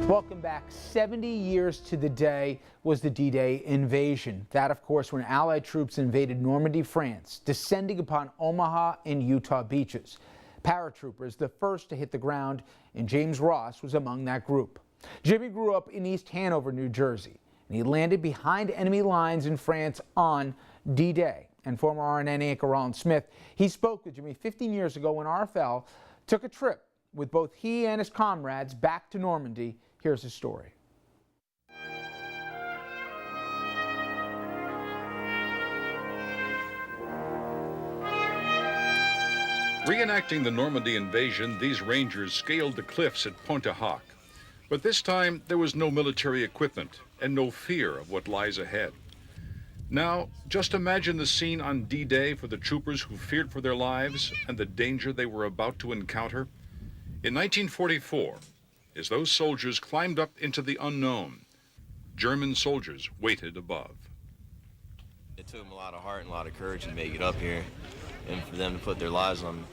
Welcome back. 70 years to the day was the D-Day invasion. That, of course, when Allied troops invaded Normandy, France, descending upon Omaha and Utah beaches. Paratroopers, the first to hit the ground, and James Ross was among that group. Jimmy grew up in East Hanover, New Jersey, and he landed behind enemy lines in France on D-Day. And former RNN anchor Rollin Smith, he spoke with Jimmy 15 years ago when RFL took a trip with both he and his comrades back to Normandy. Here's his story. Reenacting the Normandy invasion, these Rangers scaled the cliffs at Pointe du Hoc. But this time, there was no military equipment and no fear of what lies ahead. Now, just imagine the scene on D-Day for the troopers who feared for their lives and the danger they were about to encounter. In 1944, as those soldiers climbed up into the unknown, German soldiers waited above. It took them a lot of heart and a lot of courage to make it up here, and for them to put their lives on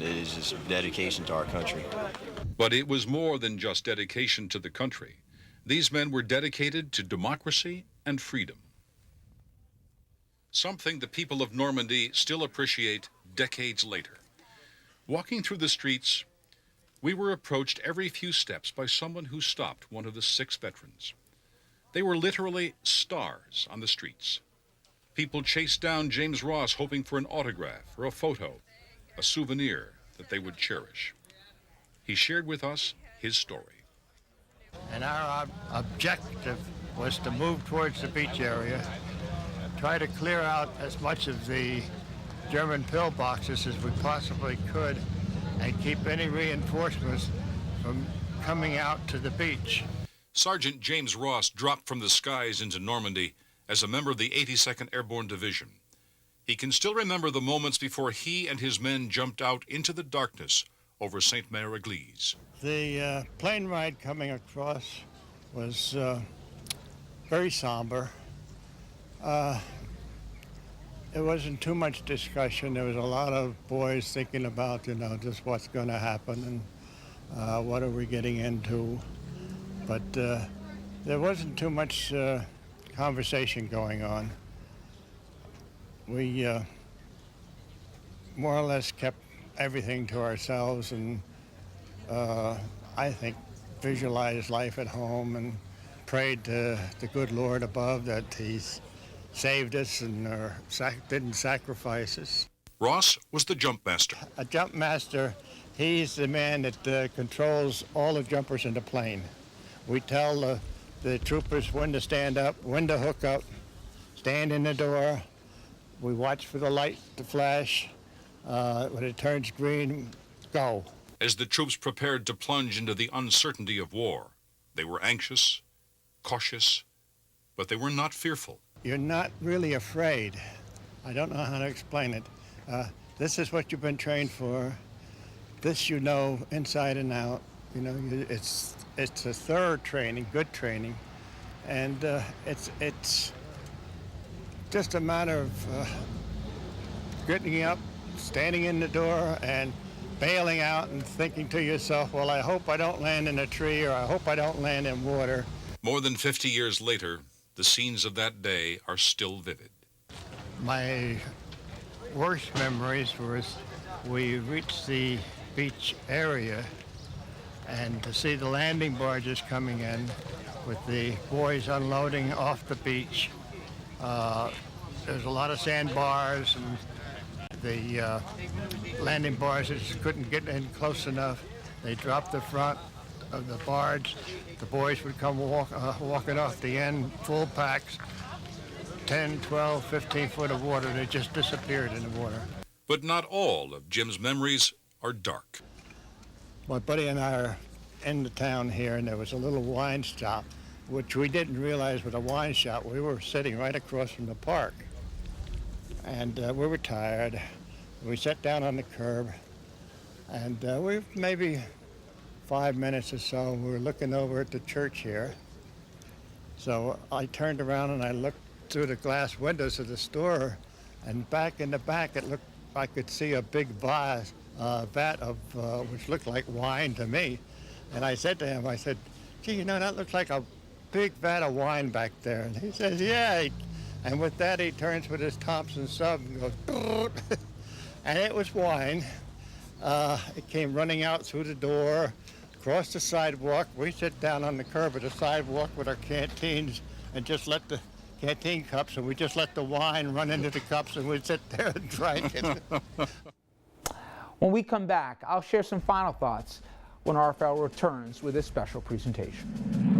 it is just dedication to our country. But it was more than just dedication to the country. These men were dedicated to democracy and freedom. Something the people of Normandy still appreciate decades later. Walking through the streets, we were approached every few steps by someone who stopped one of the 6 veterans. They were literally stars on the streets. People chased down James Ross hoping for an autograph or a photo, a souvenir that they would cherish. He shared with us his story. And our objective was to move towards the beach area, try to clear out as much of the German pillboxes as we possibly could, and keep any reinforcements from coming out to the beach. Sergeant James Ross dropped from the skies into Normandy as a member of the 82nd Airborne Division. He can still remember the moments before he and his men jumped out into the darkness over Sainte-Mère-Église. The plane ride coming across was very somber. It wasn't too much discussion. There was a lot of boys thinking about, just what's going to happen and what are we getting into. But there wasn't too much conversation going on. We more or less kept everything to ourselves and I think visualized life at home and prayed to the good Lord above that He's saved us and didn't sacrifice us. Ross was the jump master. A jump master, he's the man that controls all the jumpers in the plane. We tell the troopers when to stand up, when to hook up, stand in the door. We watch for the light to flash. When it turns green, go. As the troops prepared to plunge into the uncertainty of war, they were anxious, cautious, but they were not fearful. You're not really afraid. I don't know how to explain it. This is what you've been trained for. This you know inside and out. It's a thorough training, good training, and it's just a matter of getting up, standing in the door, and bailing out and thinking to yourself, well, I hope I don't land in a tree or I hope I don't land in water. More than 50 years later, the scenes of that day are still vivid. My worst memories was we reached the beach area and to see the landing barges coming in with the boys unloading off the beach. There's a lot of sandbars and the landing barges couldn't get in close enough. They dropped the front of the barge. The boys would come walking off the end, full packs, 10, 12, 15 foot of water. They just disappeared in the water. But not all of Jim's memories are dark. My buddy and I are in the town here, and there was a little wine shop, which we didn't realize was a wine shop. We were sitting right across from the park, and we were tired. We sat down on the curb, and we maybe 5 minutes or so, we were looking over at the church here. So I turned around and I looked through the glass windows of the store, and back in the back, it looked, I could see a big vat of which looked like wine to me. And I said to him, I said, gee, you know, that looks like a big vat of wine back there. And he says, yeah. And with that, he turns with his Thompson sub and goes, brrr. And it was wine. It came running out through the door, across the sidewalk. We sit down on the curb of the sidewalk with our canteens and just let the canteen cups, and we just let the wine run into the cups, and we'd sit there and drink it. When we come back, I'll share some final thoughts when RFL returns with a special presentation.